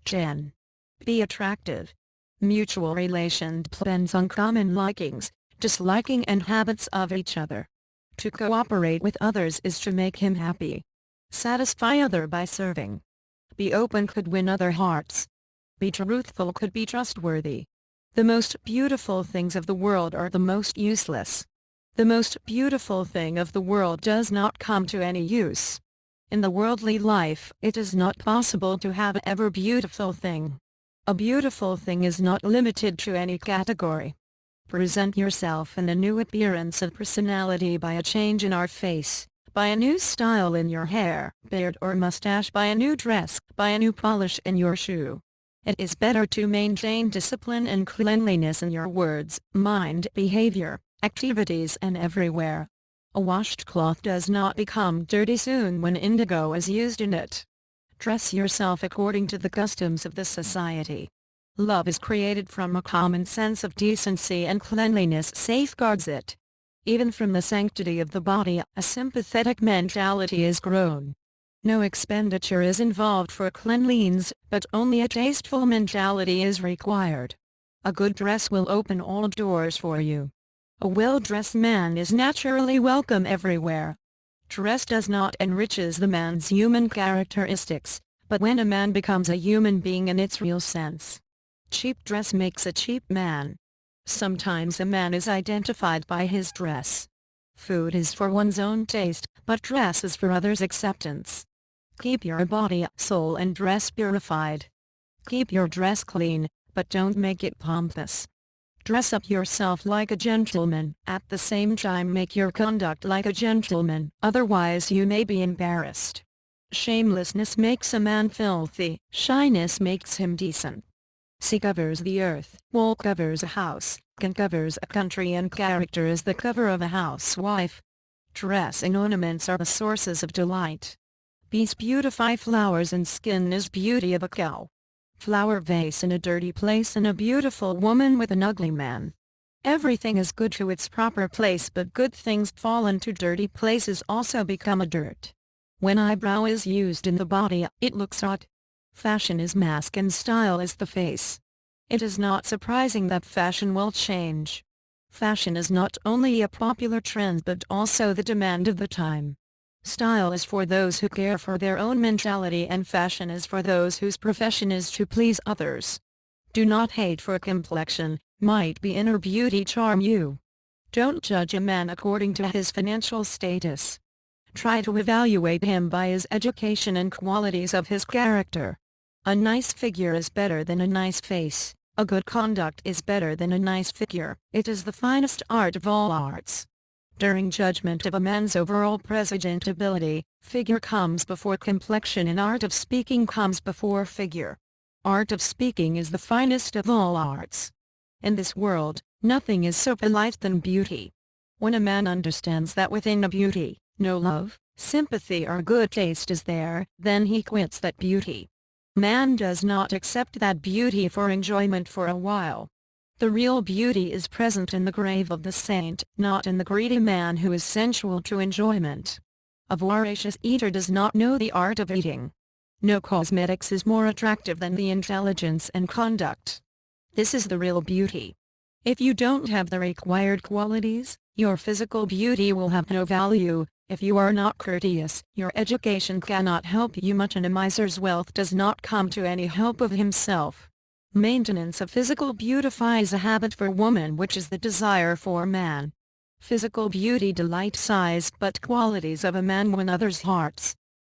10. Be attractive. Mutual relation depends on common likings, disliking and habits of each other. To cooperate with others is to make him happy. Satisfy other by serving. Be open could win other hearts. Be truthful could be trustworthy. The most beautiful things of the world are the most useless. The most beautiful thing of the world does not come to any use. In the worldly life, it is not possible to have ever beautiful thing. A beautiful thing is not limited to any category. Present yourself in a new appearance of personality by a change in our face, by a new style in your hair, beard or mustache, by a new dress, by a new polish in your shoe. It is better to maintain discipline and cleanliness in your words, mind, behavior, activities and everywhere. A washed cloth does not become dirty soon when indigo is used in it. Dress yourself according to the customs of the society. Love is created from a common sense of decency and cleanliness safeguards it. Even from the sanctity of the body, a sympathetic mentality is grown. No expenditure is involved for cleanliness, but only a tasteful mentality is required. A good dress will open all doors for you. A well-dressed man is naturally welcome everywhere. Dress does not enriches the man's human characteristics, but when a man becomes a human being in its real sense. Cheap dress makes a cheap man. Sometimes a man is identified by his dress. Food is for one's own taste, but dress is for others' acceptance. Keep your body, soul and dress purified. Keep your dress clean, but don't make it pompous. Dress up yourself like a gentleman, at the same time make your conduct like a gentleman, otherwise you may be embarrassed. Shamelessness makes a man filthy, shyness makes him decent. Sea covers the earth, wool covers a house, can covers a country and character is the cover of a housewife. Dress and ornaments are the sources of delight. Bees beautify flowers and skin is beauty of a cow. Flower vase in a dirty place and a beautiful woman with an ugly man. Everything is good to its proper place but good things fall into dirty places also become a dirt. When eyebrow is used in the body, it looks odd. Fashion is mask and style is the face. It is not surprising that fashion will change. Fashion is not only a popular trend but also the demand of the time. Style is for those who care for their own mentality and fashion is for those whose profession is to please others. Do not hate for complexion, might be inner beauty charm you. Don't judge a man according to his financial status. Try to evaluate him by his education and qualities of his character. A nice figure is better than a nice face, a good conduct is better than a nice figure, it is the finest art of all arts. During judgment of a man's overall presentability, figure comes before complexion and art of speaking comes before figure. Art of speaking is the finest of all arts. In this world, nothing is so polite than beauty. When a man understands that within a beauty, no love, sympathy or good taste is there, then he quits that beauty. Man does not accept that beauty for enjoyment for a while. The real beauty is present in the grave of the saint, not in the greedy man who is sensual to enjoyment. A voracious eater does not know the art of eating. No cosmetics is more attractive than the intelligence and conduct. This is the real beauty. If you don't have the required qualities, your physical beauty will have no value. If you are not courteous, your education cannot help you much and a miser's wealth does not come to any help of himself. Maintenance of physical beautifies a habit for woman which is the desire for man. Physical beauty delights size but qualities of a man win others' hearts.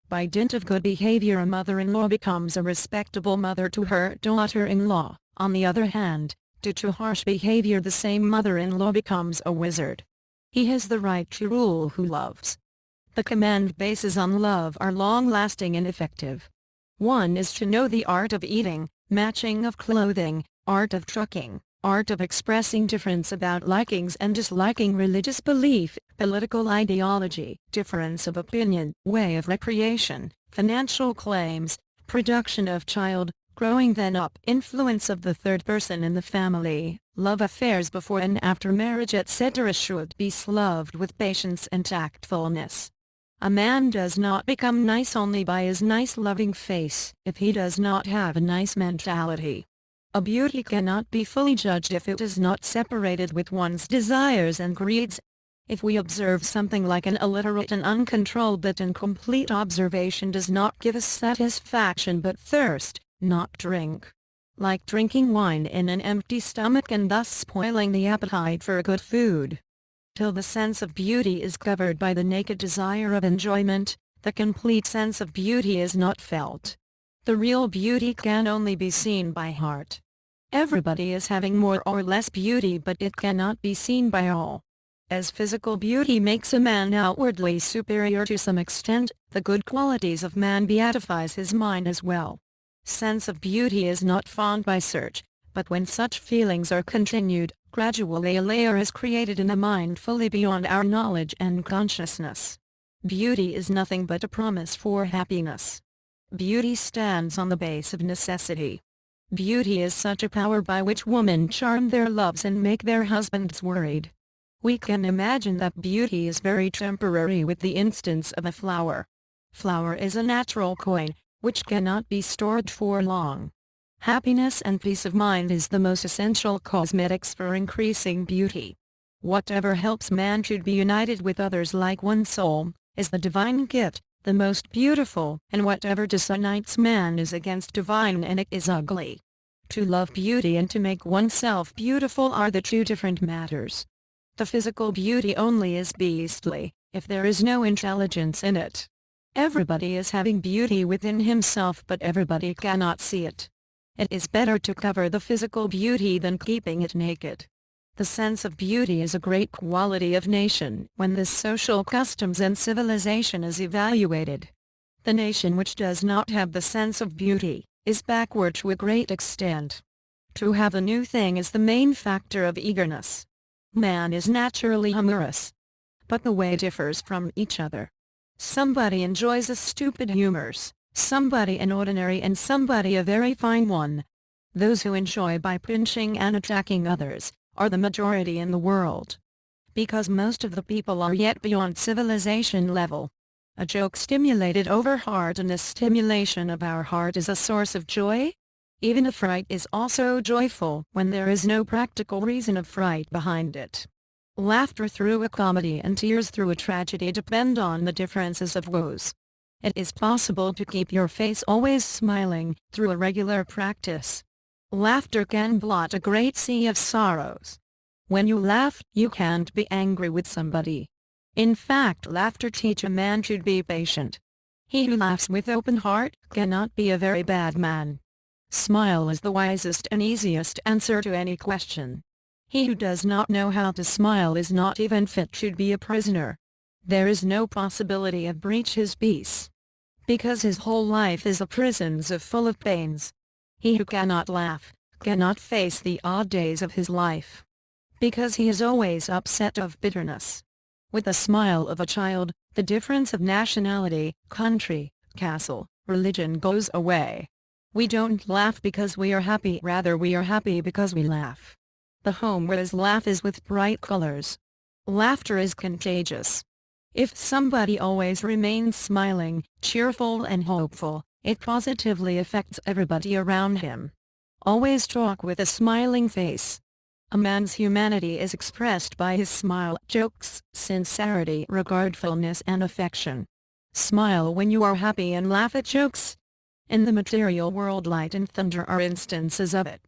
By dint of good behavior a mother-in-law becomes a respectable mother to her daughter-in-law. On the other hand, due to harsh behavior the same mother-in-law becomes a wizard. He has the right to rule who loves. The command bases on love are long-lasting and effective. One is to know the art of eating, matching of clothing, art of trucking, art of expressing difference about likings and disliking, religious belief, political ideology, difference of opinion, way of recreation, financial claims, production of child, growing then up, influence of the third person in the family, love affairs before and after marriage etc. should be solved with patience and tactfulness. A man does not become nice only by his nice loving face if he does not have a nice mentality. A beauty cannot be fully judged if it is not separated with one's desires and greeds. If we observe something like an illiterate and uncontrolled but incomplete observation does not give us satisfaction but thirst, not drink. Like drinking wine in an empty stomach and thus spoiling the appetite for good food. Till the sense of beauty is covered by the naked desire of enjoyment, the complete sense of beauty is not felt. The real beauty can only be seen by heart. Everybody is having more or less beauty but it cannot be seen by all. As physical beauty makes a man outwardly superior to some extent, the good qualities of man beatifies his mind as well. Sense of beauty is not found by search, but when such feelings are continued, gradually a layer is created in a mind fully beyond our knowledge and consciousness. Beauty is nothing but a promise for happiness. Beauty stands on the base of necessity. Beauty is such a power by which women charm their loves and make their husbands worried. We can imagine that beauty is very temporary with the instance of a flower. Flower is a natural coin, which cannot be stored for long. Happiness and peace of mind is the most essential cosmetics for increasing beauty. Whatever helps man to be united with others like one soul, is the divine gift, the most beautiful, and whatever disunites man is against divine and it is ugly. To love beauty and to make oneself beautiful are the two different matters. The physical beauty only is beastly, if there is no intelligence in it. Everybody is having beauty within himself but everybody cannot see it. It is better to cover the physical beauty than keeping it naked. The sense of beauty is a great quality of nation when the social customs and civilization is evaluated. The nation which does not have the sense of beauty, is backward to a great extent. To have a new thing is the main factor of eagerness. Man is naturally humorous. But the way differs from each other. Somebody enjoys a stupid humors, somebody an ordinary and somebody a very fine one. Those who enjoy by pinching and attacking others, are the majority in the world. Because most of the people are yet beyond civilization level. A joke stimulated over heart and a stimulation of our heart is a source of joy. Even a fright is also joyful when there is no practical reason of fright behind it. Laughter through a comedy and tears through a tragedy depend on the differences of woes. It is possible to keep your face always smiling, through a regular practice. Laughter can blot a great sea of sorrows. When you laugh, you can't be angry with somebody. In fact, laughter teaches a man to be patient. He who laughs with open heart, cannot be a very bad man. Smile is the wisest and easiest answer to any question. He who does not know how to smile is not even fit to be a prisoner. There is no possibility of breach his peace. Because his whole life is a prison so full of pains. He who cannot laugh, cannot face the odd days of his life. Because he is always upset of bitterness. With the smile of a child, the difference of nationality, country, castle, religion goes away. We don't laugh because we are happy, rather we are happy because we laugh. The home where his laugh is with bright colors. Laughter is contagious. If somebody always remains smiling, cheerful and hopeful, it positively affects everybody around him. Always talk with a smiling face. A man's humanity is expressed by his smile, jokes, sincerity, regardfulness and affection. Smile when you are happy and laugh at jokes. In the material world, light and thunder are instances of it.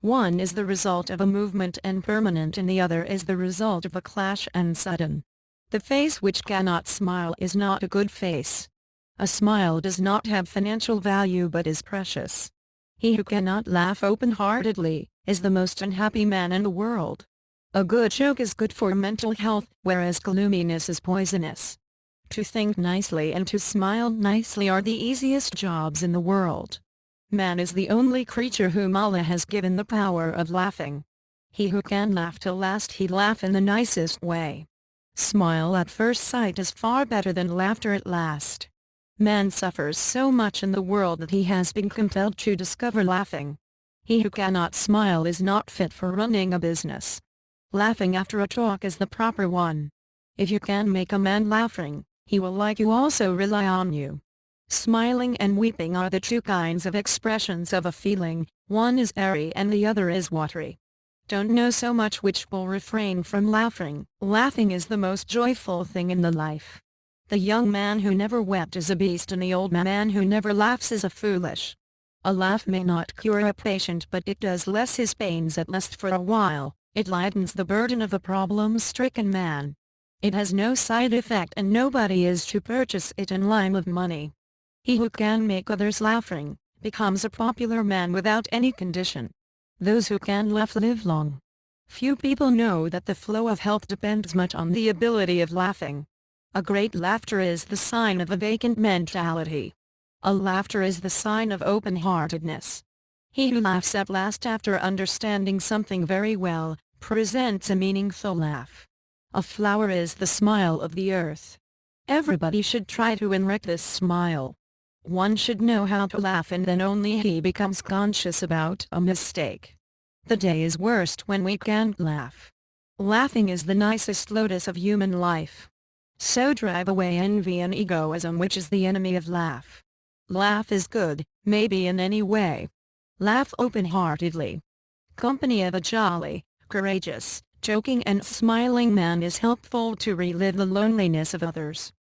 One is the result of a movement and permanent and the other is the result of a clash and sudden. The face which cannot smile is not a good face. A smile does not have financial value but is precious. He who cannot laugh open-heartedly, is the most unhappy man in the world. A good joke is good for mental health, whereas gloominess is poisonous. To think nicely and to smile nicely are the easiest jobs in the world. Man is the only creature whom Allah has given the power of laughing. He who can laugh till last he laugh in the nicest way. Smile at first sight is far better than laughter at last. Man suffers so much in the world that he has been compelled to discover laughing. He who cannot smile is not fit for running a business. Laughing after a talk is the proper one. If you can make a man laughing, He will like you, also rely on you. Smiling and weeping are the two kinds of expressions of a feeling, one is airy and the other is watery. Don't know so much which will refrain from laughing. Laughing is the most joyful thing in the life. The young man who never wept is a beast, and the old man who never laughs is a foolish. A laugh may not cure a patient, but it does less his pains at least for a while. It lightens the burden of a problem-stricken man. It has no side effect, and nobody is to purchase it in lime of money. He who can make others laughing, becomes a popular man without any condition. Those who can laugh live long. Few people know that the flow of health depends much on the ability of laughing. A great laughter is the sign of a vacant mentality. A laughter is the sign of open-heartedness. He who laughs at last after understanding something very well, presents a meaningful laugh. A flower is the smile of the earth. Everybody should try to enrich this smile. One should know how to laugh, and then only he becomes conscious about a mistake. The day is worst when we can't laugh. Laughing is the nicest lotus of human life. So drive away envy and egoism, which is the enemy of laugh. Laugh is good, maybe in any way. Laugh open-heartedly. Company of a jolly, courageous, joking and smiling man is helpful to relieve the loneliness of others.